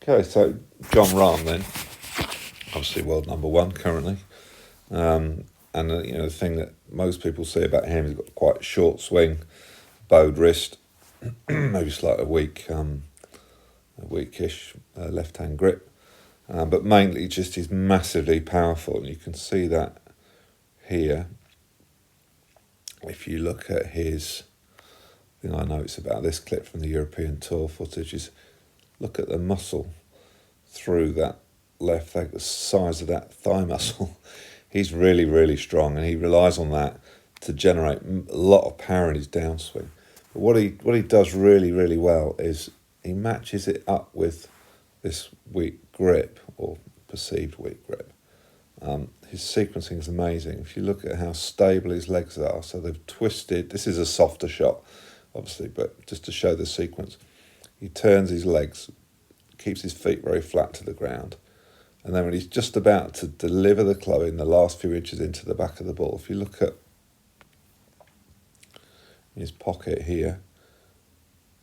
Okay, so John Rahm then, obviously world number one currently. The thing that most people say about him, he's got quite a short swing, bowed wrist, maybe slightly weakish left-hand grip, but mainly just he's massively powerful, and you can see that here. If you look at his thing I noticed about this clip from the European Tour footage is look at the muscle through that left leg, the size of that thigh muscle. He's really, really strong, and he relies on that to generate a lot of power in his downswing. But what he does really, really well is he matches it up with this weak grip, or perceived weak grip. His sequencing is amazing. If you look at how stable his legs are, so they've twisted. This is a softer shot, obviously, but just to show the sequence. He turns his legs, keeps his feet very flat to the ground, and then when he's just about to deliver the club in the last few inches into the back of the ball, if you look at his pocket here,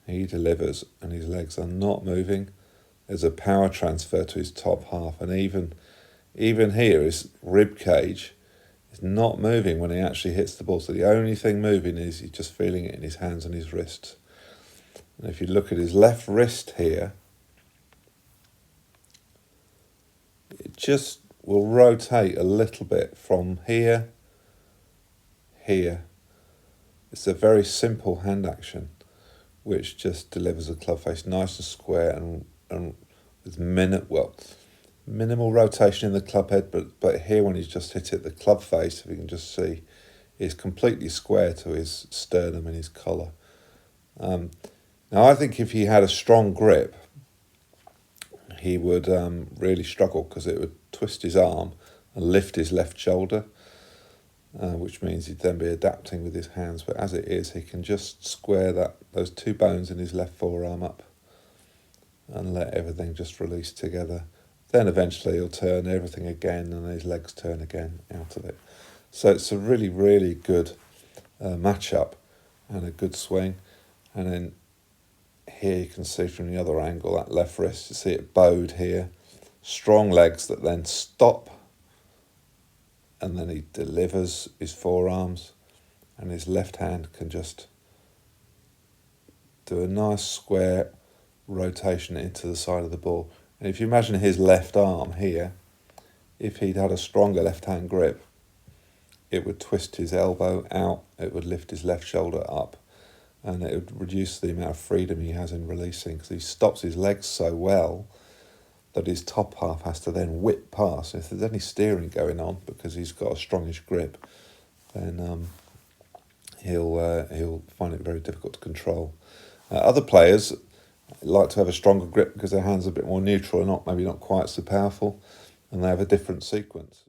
he delivers and his legs are not moving. There's a power transfer to his top half, and even here his rib cage is not moving when he actually hits the ball. So the only thing moving is he's just feeling it in his hands and his wrists. And if you look at his left wrist here, it just will rotate a little bit from here. It's a very simple hand action, which just delivers a club face nice and square and with minimal rotation in the club head. But here, when he's just hit it, the club face, if you can just see, is completely square to his sternum and his collar. Now, I think if he had a strong grip, he would really struggle, because it would twist his arm and lift his left shoulder, which means he'd then be adapting with his hands. But as it is, he can just square those two bones in his left forearm up and let everything just release together. Then eventually he'll turn everything again, and his legs turn again out of it. So it's a really, really good matchup and a good swing. And then here you can see from the other angle, that left wrist, you see it bowed here. Strong legs that then stop, and then he delivers his forearms, and his left hand can just do a nice square rotation into the side of the ball. And if you imagine his left arm here, if he'd had a stronger left-hand grip, it would twist his elbow out, it would lift his left shoulder up, and it would reduce the amount of freedom he has in releasing, because he stops his legs so well that his top half has to then whip past. If there's any steering going on, because he's got a strongish grip, then he'll find it very difficult to control. Other players like to have a stronger grip because their hands are a bit more neutral and maybe not quite so powerful, and they have a different sequence.